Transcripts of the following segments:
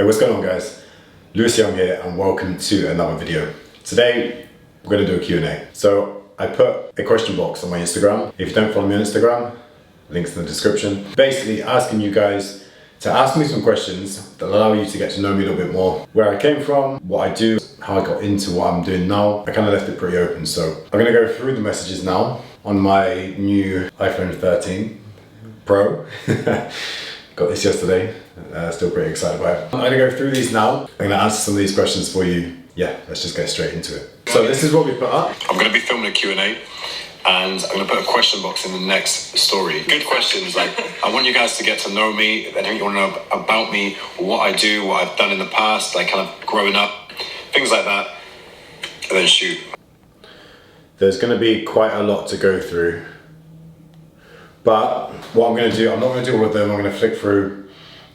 Hey, what's going on guys? Lewis Young here and welcome to another video. Today we're going to do a Q&A. So I put a question box on my Instagram. If you don't follow me on Instagram, links in the description. Basically asking you guys to ask me some questions that allow you to get to know me a little bit more. Where I came from, what I do, how I got into what I'm doing now. I kind of left it pretty open. So I'm going to go through the messages now on my new iPhone 13 Pro. Got this yesterday, still pretty excited about it. I'm gonna go through these now. I'm gonna answer some of these questions for you. Yeah, let's just get straight into it. So this is what we put up. I'm gonna be filming a Q&A and I'm gonna put a question box in the next story. Good questions, like I want you guys to get to know me, anything you wanna know about me, what I do, what I've done in the past, like kind of growing up, things like that, and then shoot. There's gonna be quite a lot to go through. But what I'm going to do, I'm not going to do all of them, I'm going to flick through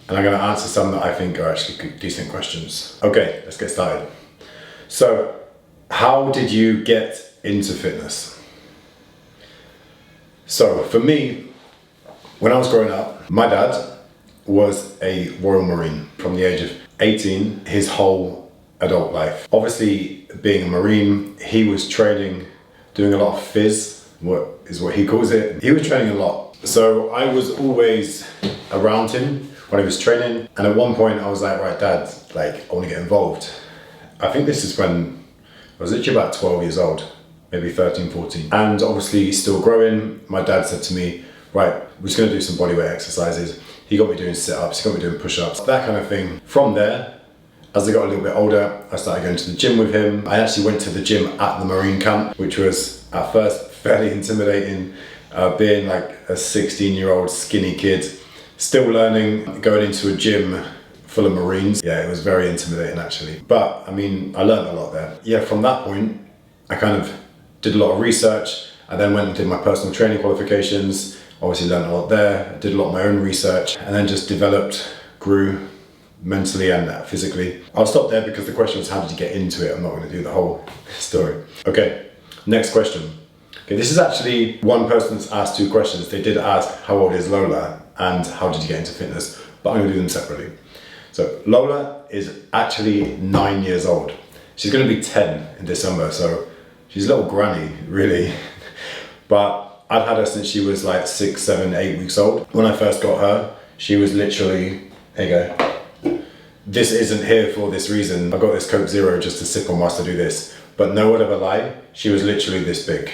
and I'm going to answer some that I think are actually good, decent questions. Okay, let's get started. So, how did you get into fitness? So, for me, when I was growing up, my dad was a Royal Marine from the age of 18, his whole adult life. Obviously, being a Marine, he was training, doing a lot of phys, what he calls it. He was training a lot. So I was always around him when he was training. And at one point I was like, right, Dad, like I want to get involved. I think this is when I was literally about 12 years old, maybe 13, 14. And obviously still growing. My dad said to me, right, we're just going to do some bodyweight exercises. He got me doing sit-ups, he got me doing push-ups, that kind of thing. From there, as I got a little bit older, I started going to the gym with him. I actually went to the gym at the Marine camp, which was at first fairly intimidating, being like a 16-year-old skinny kid, still learning, going into a gym full of Marines. Yeah, it was very intimidating actually. But I mean, I learned a lot there. Yeah, from that point, I kind of did a lot of research. I then went and did my personal training qualifications, obviously learned a lot there. I did a lot of my own research and then just developed, grew mentally and physically. I'll stop there because the question was how did you get into it? I'm not going to do the whole story. Okay, next question. Okay, this is actually one person that's asked two questions. They did ask how old is Lola and how did you get into fitness, but I'm going to do them separately. So Lola is actually 9 years old. She's going to be 10 in December, so she's a little granny, really. But I've had her since she was like 6, 7, 8 weeks old. When I first got her, she was literally, here you go. This isn't here for this reason. I got this Coke Zero just to sip on whilst I do this. But no word of a lie, she was literally this big.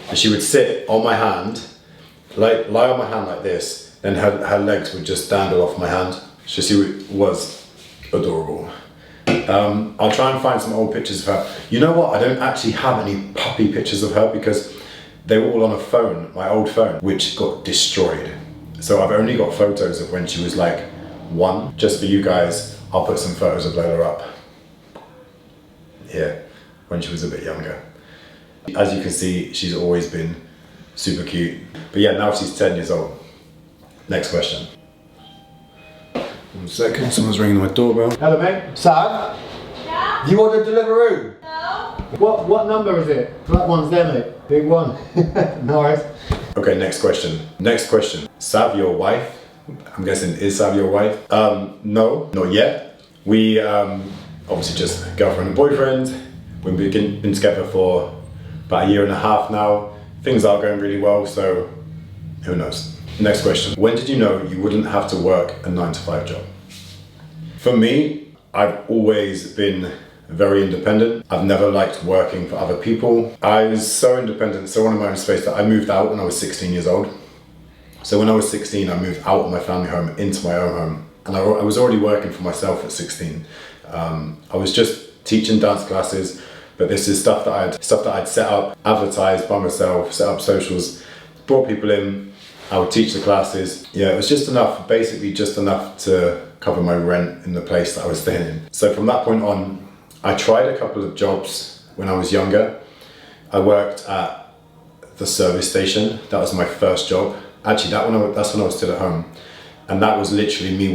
And she would sit on my hand, like lie on my hand like this, then her legs would just dangle off my hand. She was adorable. I'll try and find some old pictures of her. You know what, I don't actually have any puppy pictures of her because they were all on a phone, my old phone, which got destroyed. So I've only got photos of when she was like 1. Just for you guys, I'll put some photos of Lola up. Yeah, when she was a bit younger. As you can see, she's always been super cute. But yeah, now she's 10 years old. Next question. 1 second, someone's ringing my doorbell. Hello mate. Sam? Yeah? Do you want a Deliveroo? No. What number is it? That one's there mate. Big one. No worries. Okay, next question. Next question. Sav, your wife? I'm guessing, is Sav your wife? No, not yet. We obviously just girlfriend and boyfriend. We've been together for about 1.5 years now. Things are going really well, so who knows. Next question. When did you know you wouldn't have to work a 9-to-5 job? For me, I've always been very independent. I've never liked working for other people. I was so independent, so on in my own space that I moved out when I was 16 years old. So when I was 16, I moved out of my family home into my own home. And I was already working for myself at 16. I was just teaching dance classes, but this is stuff that I'd set up, advertised by myself, set up socials, brought people in, I would teach the classes. Yeah, it was just enough, basically just enough to cover my rent in the place that I was staying in. So from that point on, I tried a couple of jobs when I was younger. I worked at the service station. That was my first job. Actually, that's when I was still at home. And that was literally me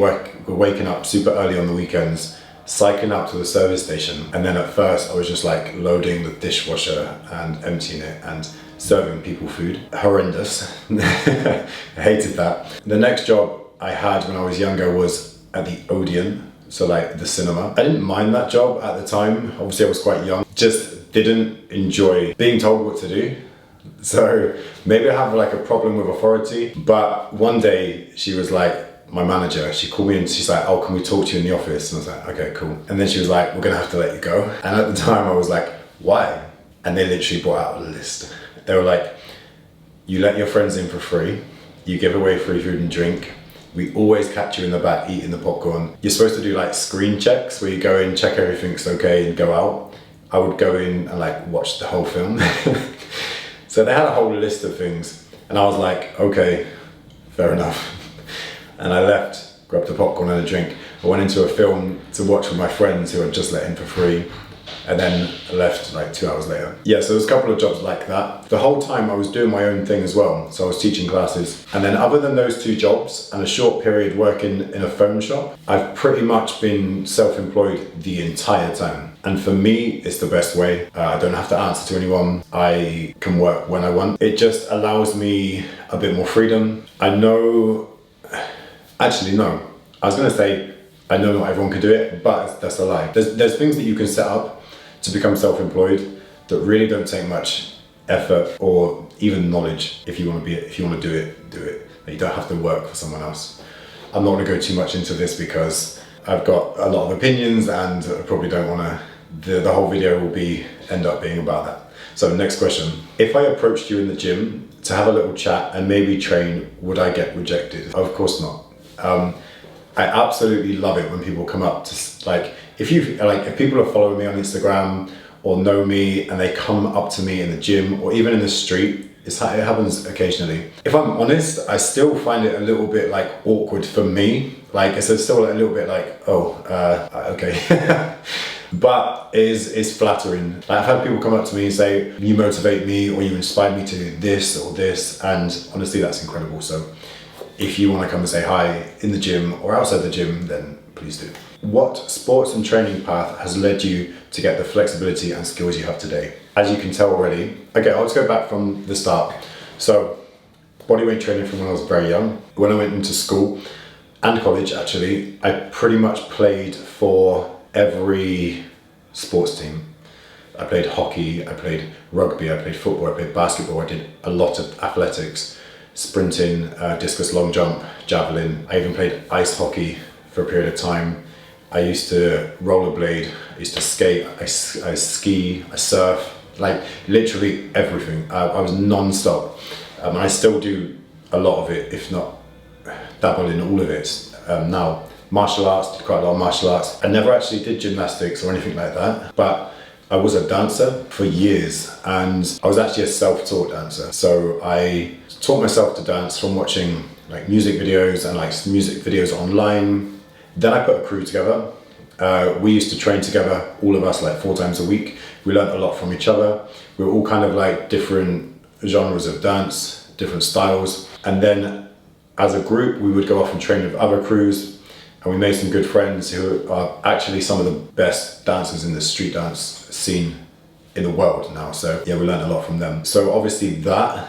waking up super early on the weekends, cycling out to the service station. And then at first I was just like loading the dishwasher and emptying it and serving people food. Horrendous. I hated that. The next job I had when I was younger was at the Odeon, so like the cinema. I didn't mind that job at the time. Obviously I was quite young, just didn't enjoy being told what to do. So maybe I have like a problem with authority. But one day she was like, my manager, she called me and she's like, oh, can we talk to you in the office? And I was like, okay, cool. And then she was like, we're gonna have to let you go. And at the time I was like, why? And they literally brought out a list. They were like, you let your friends in for free, you give away free food and drink, we always catch you in the back eating the popcorn. You're supposed to do like screen checks where you go in, check everything's okay and go out. I would go in and like watch the whole film. So they had a whole list of things and I was like, okay, fair enough. And I left, grabbed a popcorn and a drink. I went into a film to watch with my friends who had just let in for free, and then left like 2 hours later. Yeah, so there's a couple of jobs like that. The whole time I was doing my own thing as well. So I was teaching classes. And then other than those 2 jobs and a short period working in a phone shop, I've pretty much been self-employed the entire time. And for me, it's the best way. I don't have to answer to anyone. I can work when I want. It just allows me a bit more freedom. I know, actually no, I was gonna say, I know not everyone can do it, but that's a lie. There's things that you can set up to become self-employed that really don't take much effort or even knowledge. If you want to do it, do it. You don't have to work for someone else. I'm not going to go too much into this because I've got a lot of opinions and I probably don't want to. The whole video will end up being about that. So next question: if I approached you in the gym to have a little chat and maybe train, would I get rejected? Of course not. I absolutely love it when people come up to if people are following me on Instagram or know me and they come up to me in the gym or even in the street. It happens occasionally. If I'm honest, I still find it a little bit like awkward for me. Like it's still a little bit like, oh, okay. But it's flattering. I've had people come up to me and say, you motivate me or you inspired me to do this or this, and honestly that's incredible. So if you want to come and say hi in the gym or outside the gym, then please do. What sports and training path has led you to get the flexibility and skills you have today? As you can tell already, okay, I'll just go back from the start. So, bodyweight training from when I was very young. When I went into school and college actually, I pretty much played for every sports team. I played hockey, I played rugby, I played football, I played basketball, I did a lot of athletics, sprinting, discus long jump, javelin. I even played ice hockey for a period of time. I used to rollerblade, I used to skate, I ski, I surf, like literally everything. I was non-stop. And I still do a lot of it, if not dabble in all of it now. Martial arts, did quite a lot of martial arts. I never actually did gymnastics or anything like that, but I was a dancer for years and I was actually a self-taught dancer. So I taught myself to dance from watching like music videos and like music videos online. Then I put a crew together. We used to train together, all of us, like 4 times a week. We learned a lot from each other. We were all kind of like different genres of dance, different styles. And then as a group, we would go off and train with other crews. And we made some good friends who are actually some of the best dancers in the street dance scene in the world now. So yeah, we learned a lot from them. So obviously that,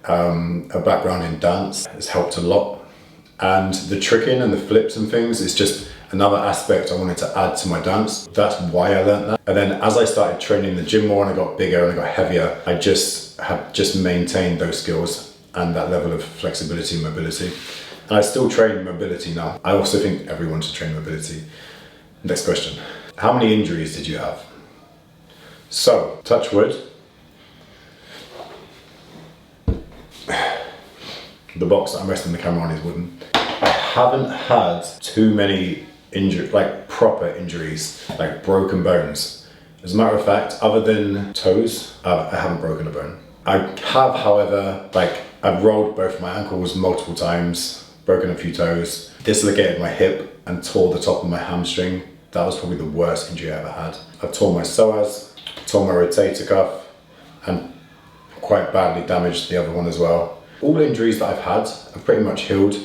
a background in dance has helped a lot. And the tricking and the flips and things is just another aspect I wanted to add to my dance. That's why I learned that. And then as I started training in the gym more and I got bigger and I got heavier, I just maintained those skills and that level of flexibility and mobility. And I still train mobility now. I also think everyone should train mobility. Next question. How many injuries did you have? So, touch wood. The box that I'm resting the camera on is wooden. I haven't had too many like proper injuries, like broken bones. As a matter of fact, other than toes, I haven't broken a bone. I have, however, I've rolled both my ankles multiple times, broken a few toes, dislocated my hip and tore the top of my hamstring. That was probably the worst injury I ever had. I've torn my psoas, torn my rotator cuff, and quite badly damaged the other one as well. All the injuries that I've had have pretty much healed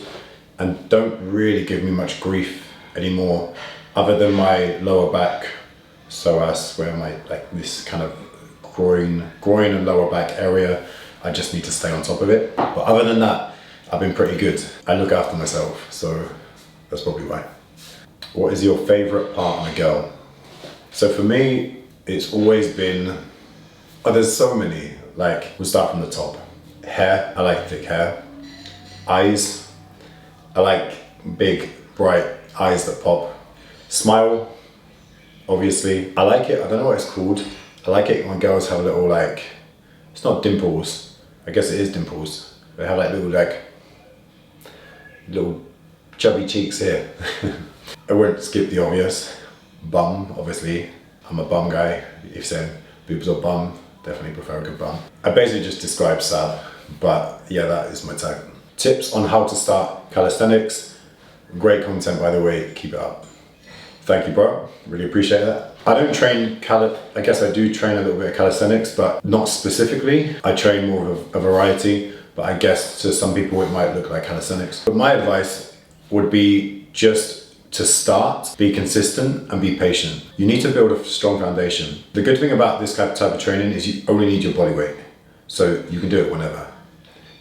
and don't really give me much grief anymore, other than my lower back psoas, where my this kind of groin and lower back area, I just need to stay on top of it. But other than that, I've been pretty good. I look after myself, so that's probably why. What is your favorite part on a girl? So for me, it's always been, oh, there's so many. Like, we'll start from the top. Hair, I like thick hair. Eyes, I like big, bright eyes that pop. Smile, obviously. I like it, I don't know what it's called. I like it when girls have little, like, it's not dimples. I guess it is dimples. They have like little chubby cheeks here. I won't skip the obvious. Bum, obviously. I'm a bum guy. If you're saying boobs or bum, definitely prefer a good bum. I basically just described Sab, but yeah, that is my type. Tips on how to start calisthenics. Great content, by the way, keep it up. Thank you, bro, really appreciate that. I don't train I guess I do train a little bit of calisthenics, but not specifically. I train more of a variety, but I guess to some people it might look like calisthenics. But my advice would be just to start, be consistent and be patient. You need to build a strong foundation. The good thing about this type of training is you only need your body weight. So you can do it whenever.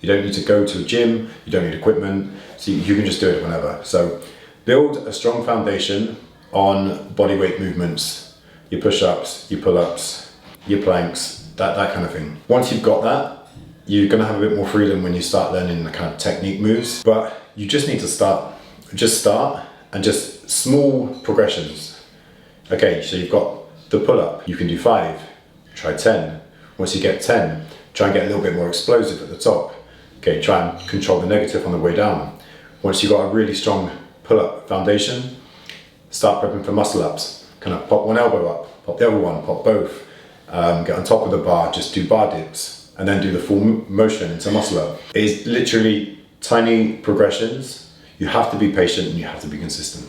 You don't need to go to a gym, you don't need equipment, so you can just do it whenever. So build a strong foundation on body weight movements, your push-ups, your pull-ups, your planks, that kind of thing. Once you've got that, you're gonna have a bit more freedom when you start learning the kind of technique moves, but you just need to start. Just start and just small progressions. Okay, so you've got the pull-up, you can do 5, try 10. Once you get 10, try and get a little bit more explosive at the top. Okay, try and control the negative on the way down. Once you've got a really strong pull-up foundation, start prepping for muscle ups. Kind of pop one elbow up, pop the other one, pop both. Get on top of the bar, just do bar dips, and then do the full motion into muscle up. It's literally tiny progressions. You have to be patient and you have to be consistent.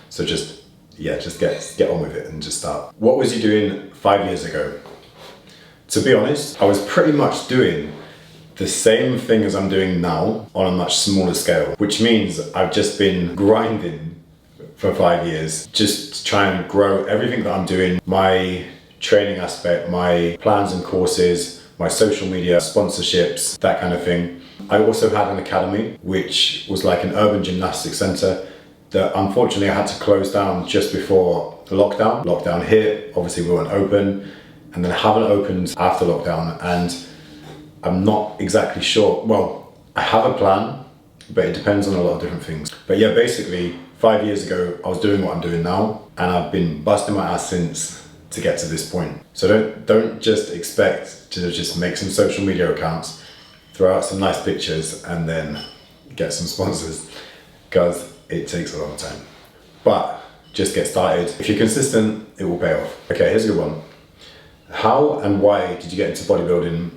So just get on with it and just start. What was you doing 5 years ago? To be honest, I was pretty much doing the same thing as I'm doing now on a much smaller scale, which means I've just been grinding for 5 years, just to try and grow everything that I'm doing, my training aspect, my plans and courses, my social media, sponsorships, that kind of thing. I also had an academy, which was like an urban gymnastics center that unfortunately I had to close down just before the lockdown. Lockdown hit, obviously we weren't open, and then I haven't opened after lockdown, and I'm not exactly sure. Well, I have a plan, but it depends on a lot of different things. But yeah, basically 5 years ago, I was doing what I'm doing now, and I've been busting my ass since to get to this point. So don't just expect to just make some social media accounts, throw out some nice pictures, and then get some sponsors, because it takes a long time. But just get started. If you're consistent, it will pay off. Okay, here's a good one. How and why did you get into bodybuilding,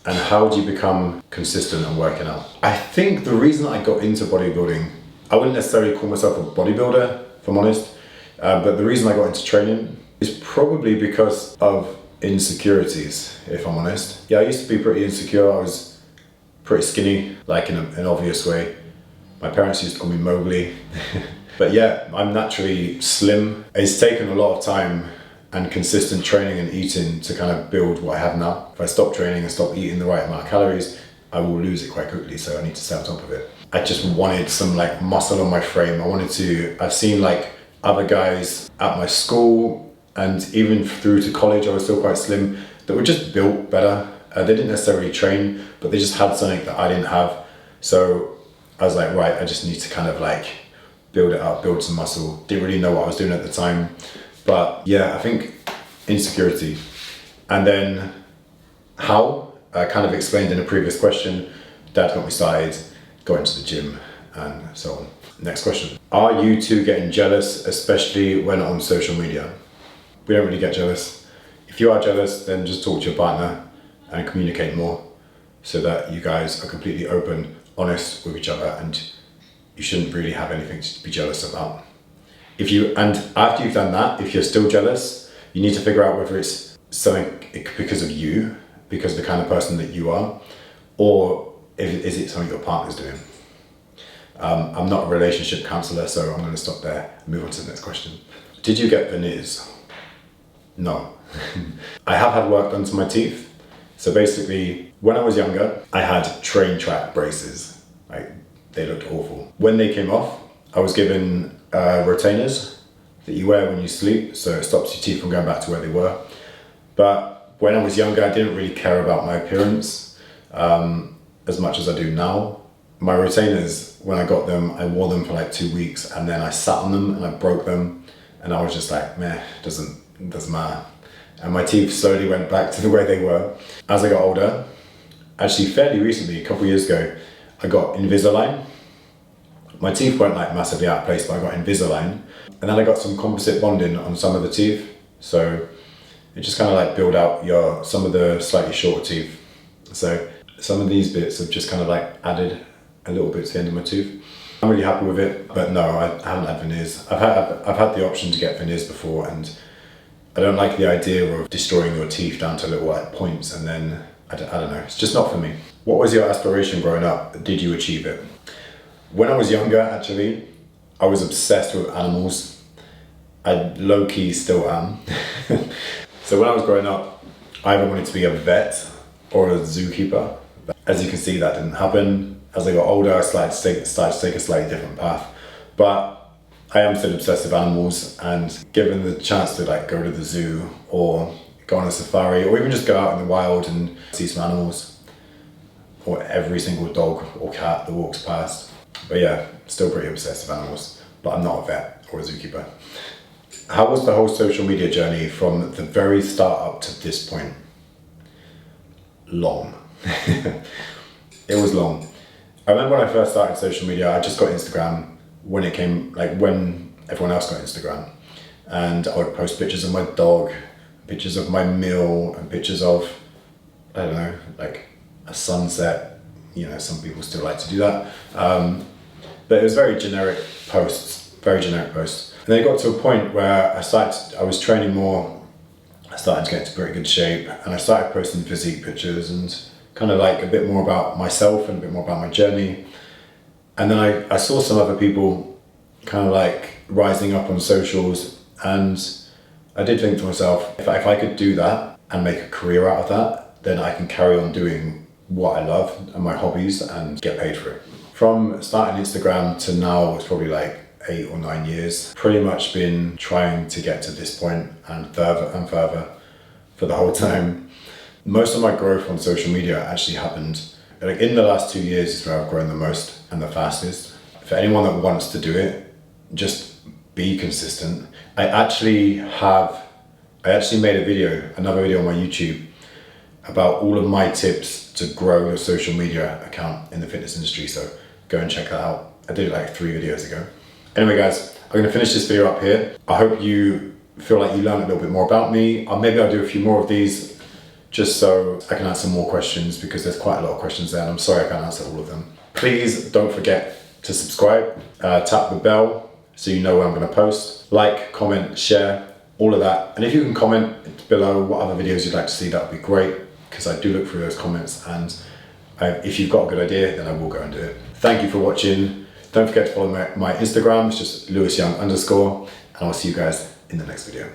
and how do you become consistent and working out? I think the reason I got into bodybuilding, I wouldn't necessarily call myself a bodybuilder, if I'm honest, but the reason I got into training is probably because of insecurities, if I'm honest. Yeah, I used to be pretty insecure. I was pretty skinny, like in an obvious way. My parents used to call me Mowgli. But yeah, I'm naturally slim. It's taken a lot of time and consistent training and eating to kind of build what I have now. If I stop training and stop eating the right amount of calories, I will lose it quite quickly, so I need to stay on top of it. I just wanted some like muscle on my frame. I've seen like other guys at my school, and even through to college, I was still quite slim, that were just built better. They didn't necessarily train, but they just had something that I didn't have. So I was like, right, I just need to kind of like build it up, build some muscle. Didn't really know what I was doing at the time. But yeah, I think insecurity. And then how, I kind of explained in a previous question. Dad got me started, got into the gym and so on. Next question. Are you two getting jealous, especially when on social media? We don't really get jealous. If you are jealous, then just talk to your partner and communicate more, so that you guys are completely open, honest with each other, and you shouldn't really have anything to be jealous about. And after you've done that, if you're still jealous, you need to figure out whether it's something because of you, because of the kind of person that you are, or is it something your partner's doing. I'm not a relationship counselor, so I'm going to stop there and move on to the next question. Did you get veneers? No. I have had work done to my teeth. So basically, when I was younger, I had train track braces. They looked awful. When they came off, I was given retainers, that you wear when you sleep, so it stops your teeth from going back to where they were. But when I was younger, I didn't really care about my appearance as much as I do now. My retainers, when I got them, I wore them for like 2 weeks, and then I sat on them and I broke them, and I was just like, meh, doesn't matter. And my teeth slowly went back to the way they were. As I got older, actually fairly recently, a couple of years ago, I got Invisalign. My teeth weren't like massively out of place, but I got Invisalign. And then I got some composite bonding on some of the teeth. So it just kind of like build out some of the slightly shorter teeth. So some of these bits have just kind of like added a little bit to the end of my tooth. I'm really happy with it, but no, I haven't had veneers. I've had the option to get veneers before, and I don't like the idea of destroying your teeth down to little like points, and then I don't know, it's just not for me. What was your aspiration growing up? Did you achieve it? When I was younger, actually, I was obsessed with animals. I low-key still am. So when I was growing up, I either wanted to be a vet or a zookeeper. As you can see, that didn't happen. As I got older, I started to take a slightly different path. But I am still obsessed with animals, and given the chance to like go to the zoo or go on a safari, or even just go out in the wild and see some animals, or every single dog or cat that walks past. But yeah, still pretty obsessed with animals, but I'm not a vet or a zookeeper. How was the whole social media journey from the very start up to this point? Long. It was long. I remember when I first started social media, I just got Instagram when it came, like when everyone else got Instagram. And I would post pictures of my dog, pictures of my meal, and pictures of, I don't know, like a sunset. You know, some people still like to do that. But it was very generic posts. And then it got to a point where I was training more, I started to get into pretty good shape, and I started posting physique pictures and kind of like a bit more about myself and a bit more about my journey. And then I saw some other people kind of like rising up on socials, and I did think to myself, if I could do that and make a career out of that, then I can carry on doing what I love and my hobbies and get paid for it. From starting Instagram to now, it's probably like 8 or 9 years. Pretty much been trying to get to this point and further and further for the whole time. Most of my growth on social media actually happened like in the last 2 years is where I've grown the most and the fastest. For anyone that wants to do it, just be consistent. I actually made another video on my YouTube about all of my tips to grow a social media account in the fitness industry, so go and check that out. I did it like 3 videos ago. Anyway guys, I'm gonna finish this video up here. I hope you feel like you learned a little bit more about me. Maybe I'll do a few more of these just so I can answer more questions, because there's quite a lot of questions there and I'm sorry I can't answer all of them. Please don't forget to subscribe, tap the bell so you know when I'm gonna post. Like, comment, share, all of that. And if you can comment below what other videos you'd like to see, that would be great, because I do look through those comments, and if you've got a good idea, then I will go and do it. Thank you for watching. Don't forget to follow my Instagram, it's just LewisYoung_, and I'll see you guys in the next video.